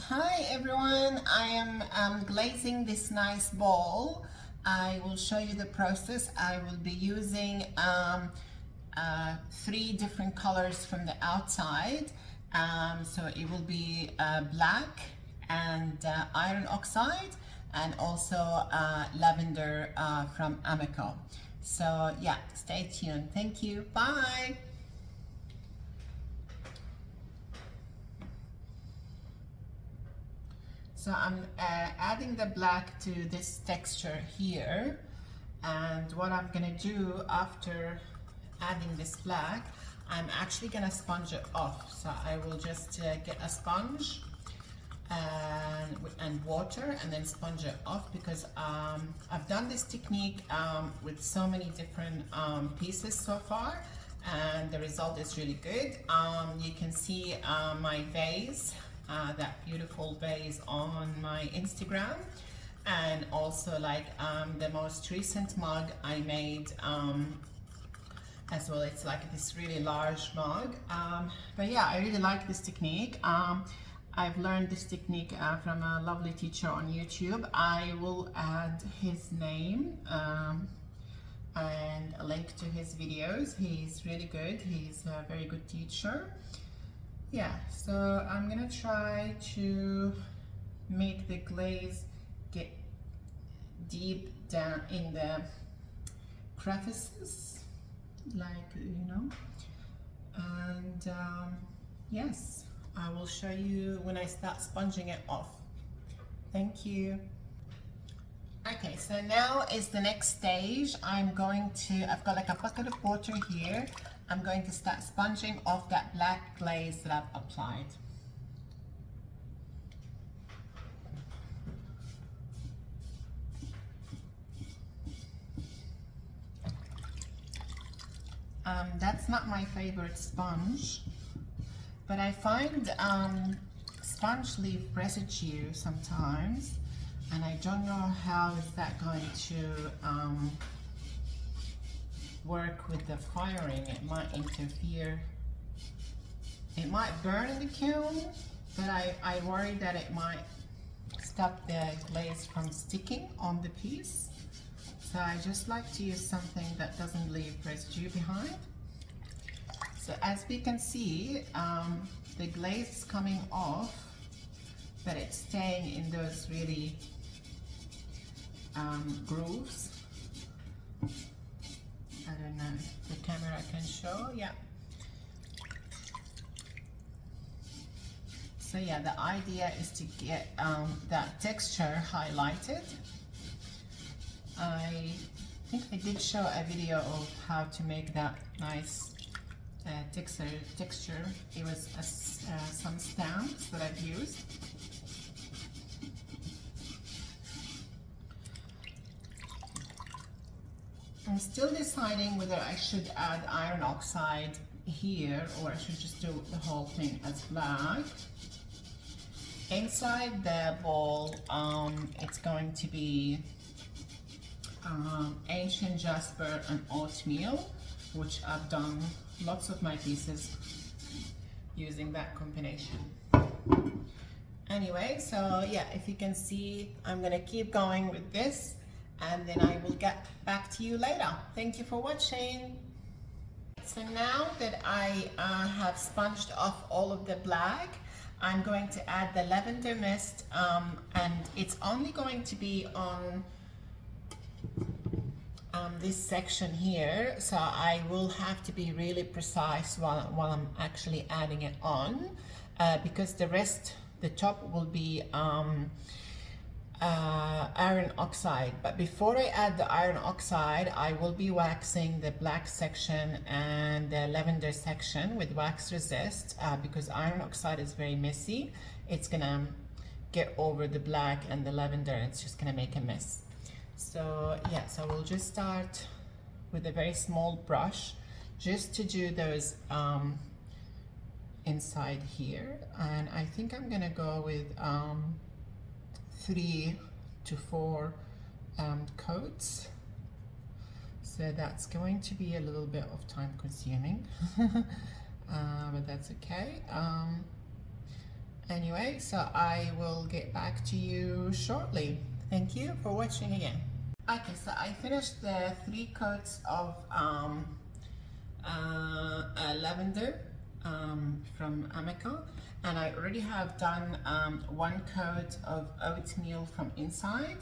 Hi everyone, I am glazing this nice bowl. I will show you the process. I will be using 3 different colors from the outside. So it will be black and iron oxide, and also lavender from Amaco. So yeah, stay tuned. Thank you. Bye. So I'm adding the black to this texture here, and what I'm gonna do after adding this black, I'm actually gonna sponge it off. So I will just get a sponge and water and then sponge it off, because I've done this technique with so many different pieces so far, and the result is really good. You can see my vase, that beautiful vase on my Instagram, and also like the most recent mug I made as well. It's like this really large mug, but yeah, I really like this technique. I've learned this technique from a lovely teacher on YouTube. I will add his name and a link to his videos. He's really good. He's a very good teacher. Yeah, so I'm gonna try to make the glaze get deep down in the crevices, like, you know, and yes, I will show you when I start sponging it off. Thank you. Okay, so now is the next stage. I've got like a bucket of water here. I'm going to start sponging off that black glaze that I've applied. That's not my favorite sponge, but I find sponge leave residue sometimes, and I don't know how is that going to work with the firing. It might interfere. It might burn in the kiln, but I worry that it might stop the glaze from sticking on the piece. So I just like to use something that doesn't leave residue behind. So as we can see, the glaze is coming off, but it's staying in those really grooves. I don't know if the camera can show. Yeah. So yeah, the idea is to get that texture highlighted. I think I did show a video of how to make that nice texture. It was some stamps that I've used. I'm still deciding whether I should add iron oxide here, or I should just do the whole thing as black. Inside the bowl, it's going to be ancient jasper and oatmeal, which I've done lots of my pieces using that combination. Anyway, so yeah, if you can see, I'm gonna keep going with this, and then I will get back to you later. Thank you for watching. So now that I have sponged off all of the black, I'm going to add the lavender mist, and it's only going to be on this section here, so I will have to be really precise while I'm actually adding it on, because the rest, the top will be iron oxide. But before I add the iron oxide, I will be waxing the black section and the lavender section with wax resist, because iron oxide is very messy. It's gonna get over the black and the lavender, and it's just gonna make a mess. So yeah, so we'll just start with a very small brush just to do those inside here, and I think I'm gonna go with 3 to 4 coats. So that's going to be a little bit of time consuming, but that's okay. Anyway, so I will get back to you shortly. Thank you for watching again. Okay, so I finished the 3 coats of lavender from Amaco, and I already have done 1 coat of oatmeal from inside.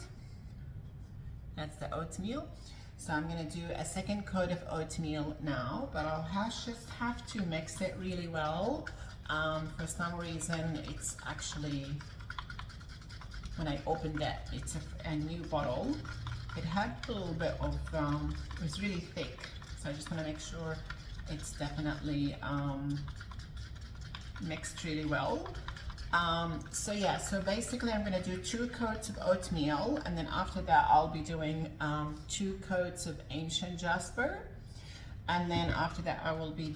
That's the oatmeal. So I'm gonna do a 2nd coat of oatmeal now, but I'll just have to mix it really well. For some reason, it's actually, when I opened it, it's a new bottle. It had a little bit of, it was really thick. So I just wanna make sure it's definitely mixed really well. So yeah, so basically I'm gonna do 2 coats of oatmeal, and then after that I'll be doing 2 coats of ancient jasper, and then after that I will be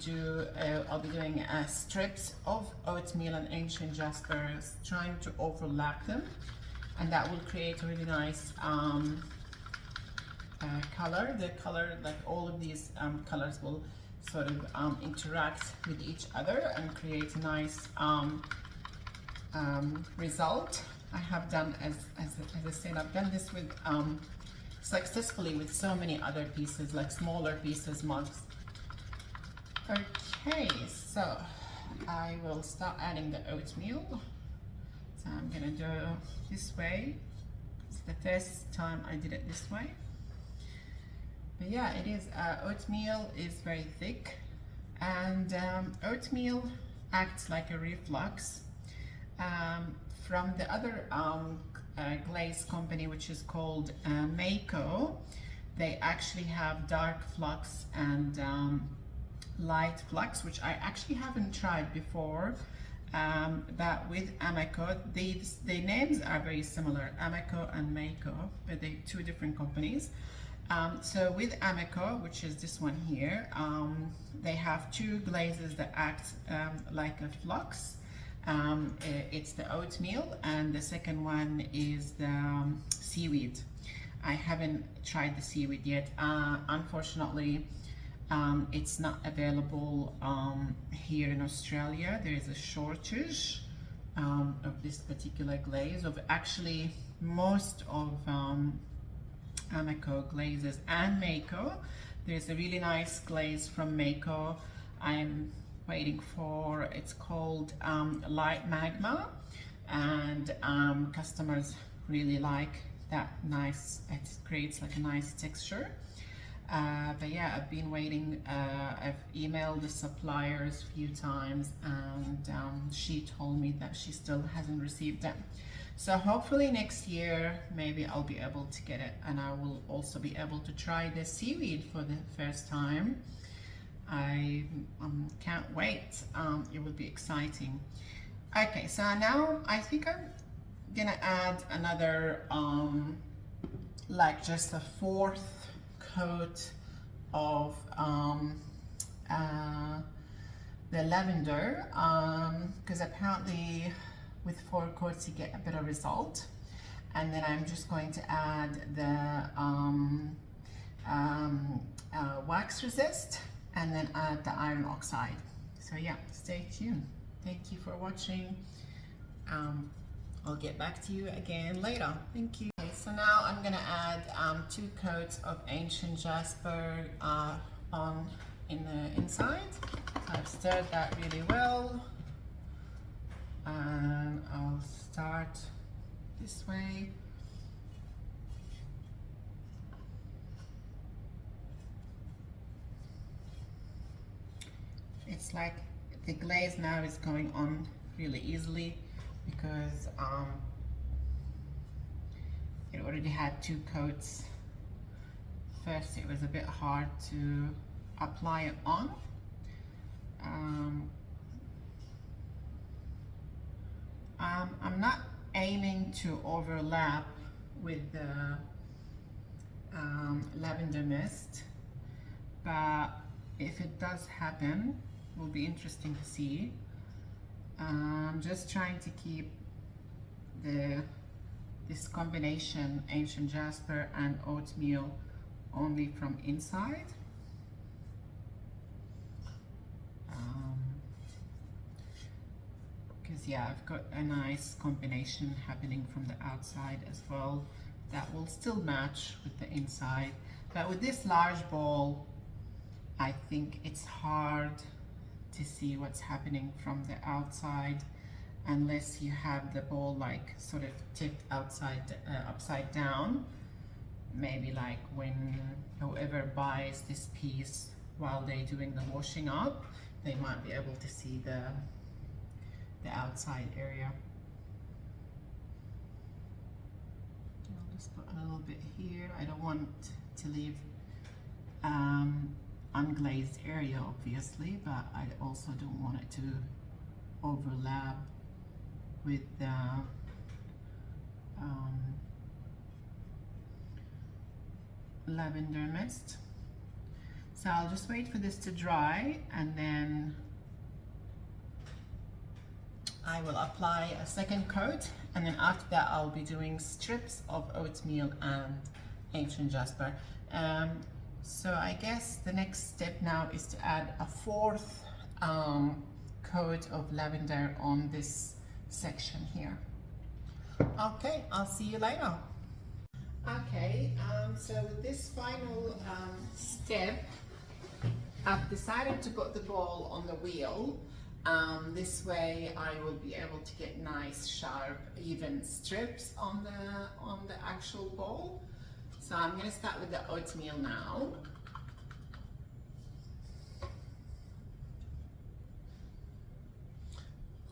I'll be doing strips of oatmeal and ancient jasper, trying to overlap them, and that will create a really nice color. The color, like all of these colors will sort of interact with each other and create a nice result. I have done, as I said, I've done this with successfully with so many other pieces, like smaller pieces, mugs. Okay, so I will start adding the oatmeal. So I'm gonna do this way. It's the first time I did it this way. But yeah, it is, oatmeal is very thick, and oatmeal acts like a reflux. From the other glaze company, which is called Amaco, they actually have dark flux and light flux, which I actually haven't tried before. But with Amaco, the names are very similar, Amaco and Mako, but they're 2 different companies. So with Amaco, which is this one here, they have 2 glazes that act like a flux. It's the oatmeal, and the second one is the seaweed. I haven't tried the seaweed yet. Unfortunately, it's not available here in Australia. There is a shortage of this particular glaze, of actually most of Amaco glazes and Mako. There's a really nice glaze from Mako I'm waiting for. It's called light magma, and customers really like that. Nice, it creates like a nice texture. But yeah, I've been waiting. I've emailed the suppliers a few times, and she told me that she still hasn't received them. So hopefully next year, maybe I'll be able to get it, and I will also be able to try the seaweed for the first time. I can't wait. It will be exciting. Okay, so now I think I'm gonna add another, like just a 4th coat of the lavender, because apparently with 4 coats you get a better result. And then I'm just going to add the wax resist, and then add the iron oxide. So yeah, stay tuned. Thank you for watching. I'll get back to you again later. Thank you. Okay, so now I'm gonna add 2 coats of ancient jasper in the inside. So I've stirred that really well, and I'll start this way. It's like the glaze now is going on really easily, because it already had 2 coats. First it was a bit hard to apply it on. I'm not aiming to overlap with the lavender mist, but if it does happen, it will be interesting to see. I'm just trying to keep this combination, ancient jasper and oatmeal, only from inside. because yeah, I've got a nice combination happening from the outside as well that will still match with the inside. But with this large ball, I think it's hard to see what's happening from the outside unless you have the ball like sort of tipped upside down. Maybe like when whoever buys this piece while they're doing the washing up, they might be able to see the outside area. I'll just put a little bit here. I don't want to leave unglazed area obviously, but I also don't want it to overlap with the lavender mist. So I'll just wait for this to dry and then I will apply a second coat, and then after that I'll be doing strips of oatmeal and ancient jasper. So I guess the next step now is to add a fourth coat of lavender on this section here. Okay, I'll see you later. Okay, so with this final step, I've decided to put the ball on the wheel. This way I will be able to get nice, sharp, even strips on the actual ball. So I'm going to start with the oatmeal now.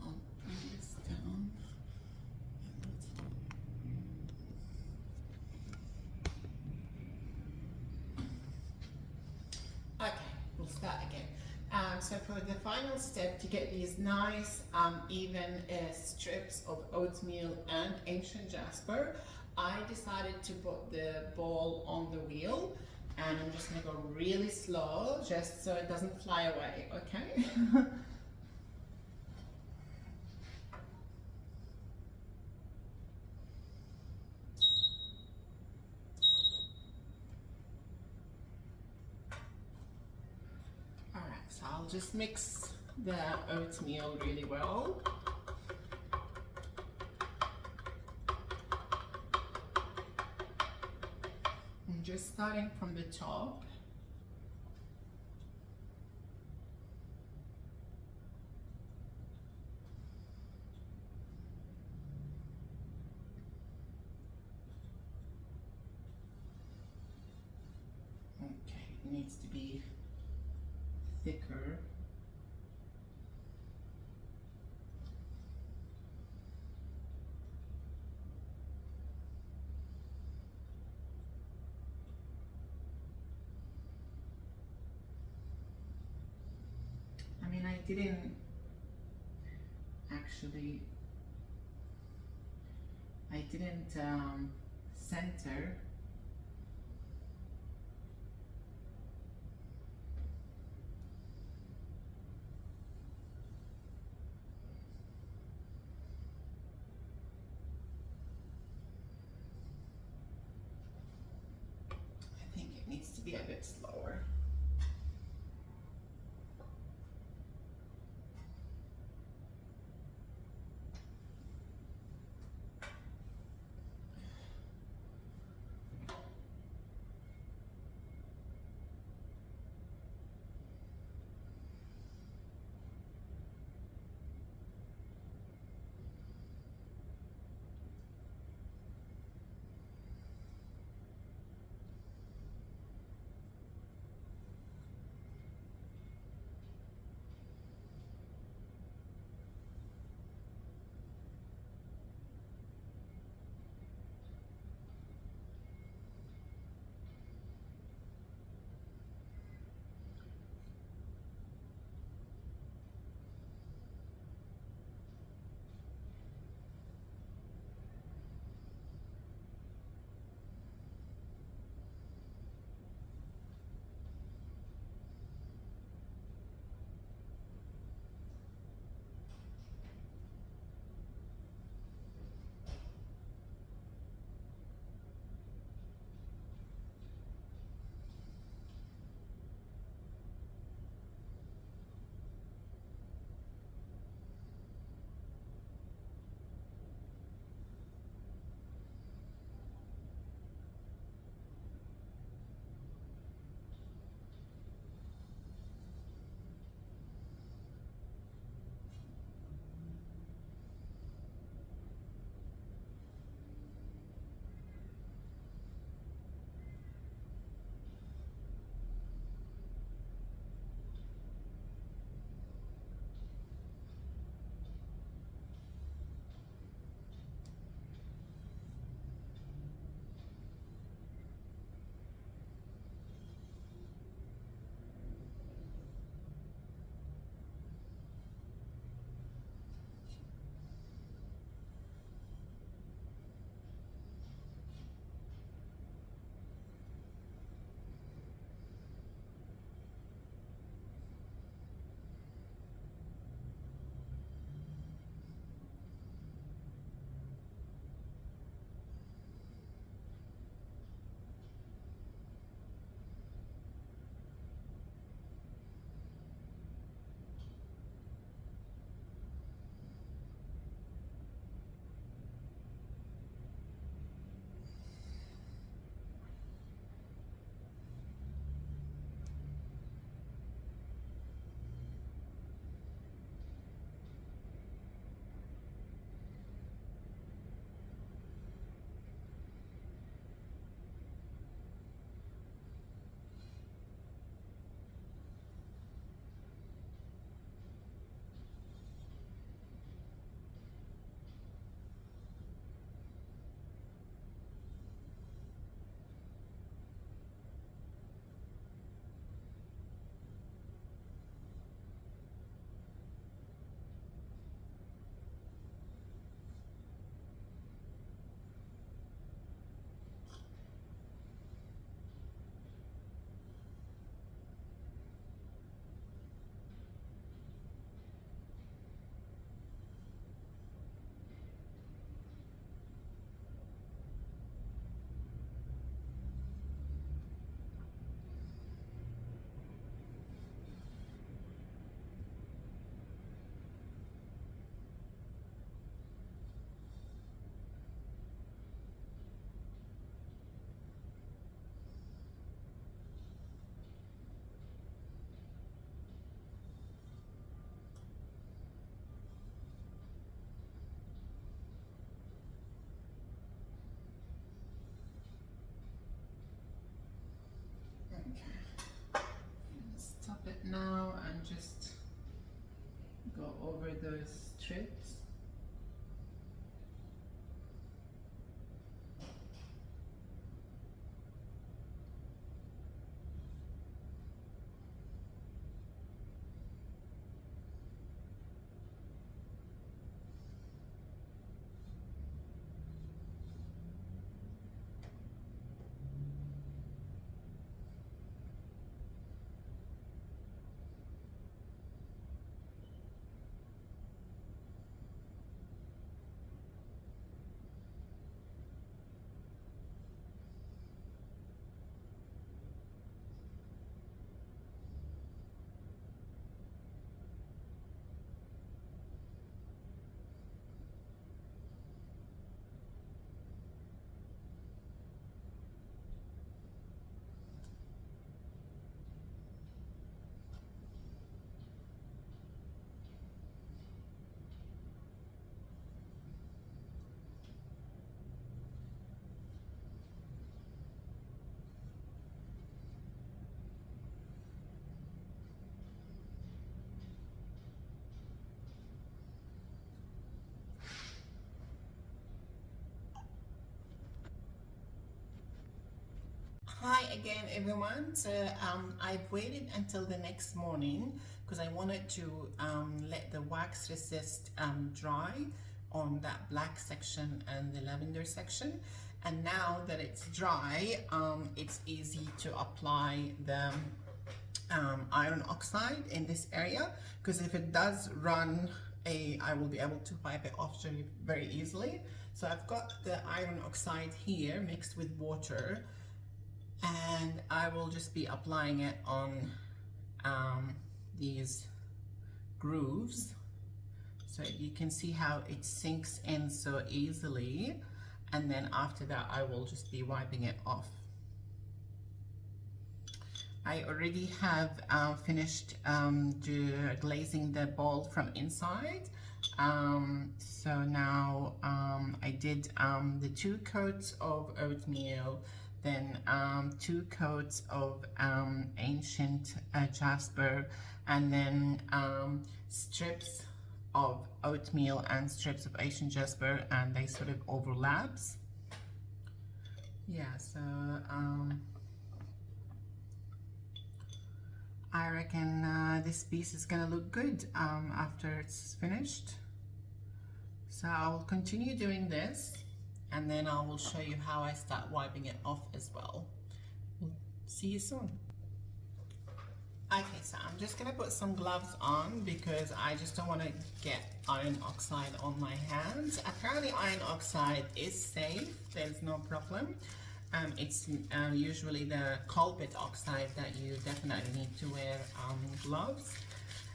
I'll bring this down. Okay, we'll start again. So for the final step, to get these nice even strips of oatmeal and ancient jasper, I decided to put the ball on the wheel, and I'm just going to go really slow just so it doesn't fly away, okay? Alright, so I'll just mix the oatmeal really well. I'm just starting from the top. Okay, it needs to be thicker. I mean, I didn't actually, center. I think it needs to be a bit slower. over those strips. Hi again everyone. So I've waited until the next morning because I wanted to let the wax resist dry on that black section and the lavender section, and now that it's dry, it's easy to apply the iron oxide in this area, because if it does run I will be able to wipe it off very easily. So I've got the iron oxide here mixed with water, and I will just be applying it on these grooves, so you can see how it sinks in so easily, and then after that I will just be wiping it off. I already have finished glazing the bowl from inside. So now I did the 2 coats of oatmeal, then 2 coats of ancient jasper, and then strips of oatmeal and strips of ancient jasper, and they sort of overlaps. Yeah, so I reckon this piece is gonna look good after it's finished. So I'll continue doing this, and then I will show you how I start wiping it off as well. We'll see you soon. Okay, so I'm just gonna put some gloves on because I just don't want to get iron oxide on my hands. Apparently iron oxide is safe, there's no problem. It's usually the culprit oxide that you definitely need to wear gloves.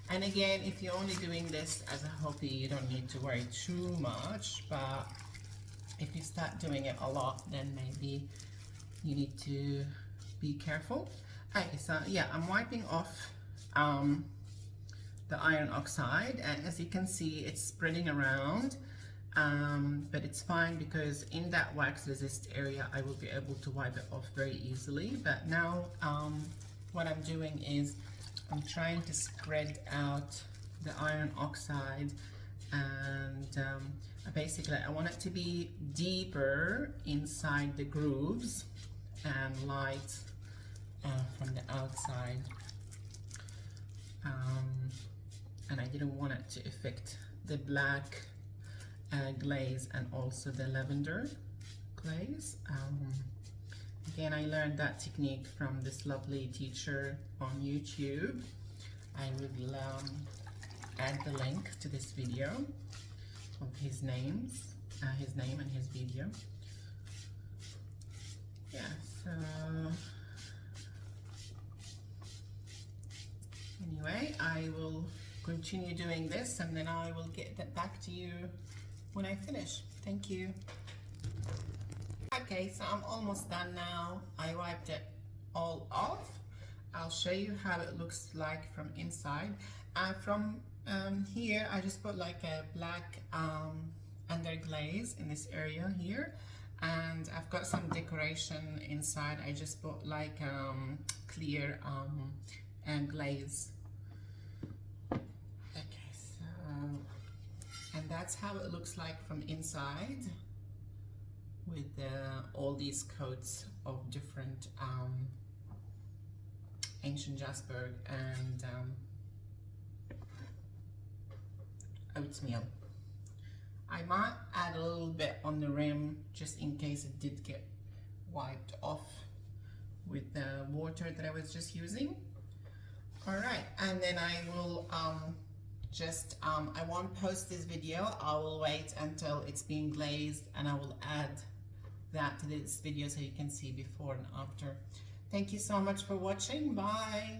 And again, if you're only doing this as a hobby, you don't need to worry too much, but if you start doing it a lot, then maybe you need to be careful. Okay, so yeah, I'm wiping off the iron oxide, and as you can see, it's spreading around. But it's fine because in that wax resist area I will be able to wipe it off very easily. But now what I'm doing is I'm trying to spread out the iron oxide, and basically I want it to be deeper inside the grooves and light from the outside, and I didn't want it to affect the black glaze and also the lavender glaze. Again, I learned that technique from this lovely teacher on YouTube. I will add the link to this video of his name and his video. Yeah, so anyway, I will continue doing this, and then I will get that back to you when I finish. Thank you. Okay, so I'm almost done now. I wiped it all off. I'll show you how it looks like from inside. From here, I just put like a black underglaze in this area here, and I've got some decoration inside. I just put like clear glaze. Okay, so And that's how it looks like from inside, with all these coats of different ancient jasper and oatmeal. I might add a little bit on the rim just in case it did get wiped off with the water that I was just using. All right, and then I will I won't post this video. I will wait until it's being glazed and I will add that to this video so you can see before and after. Thank you so much for watching. Bye.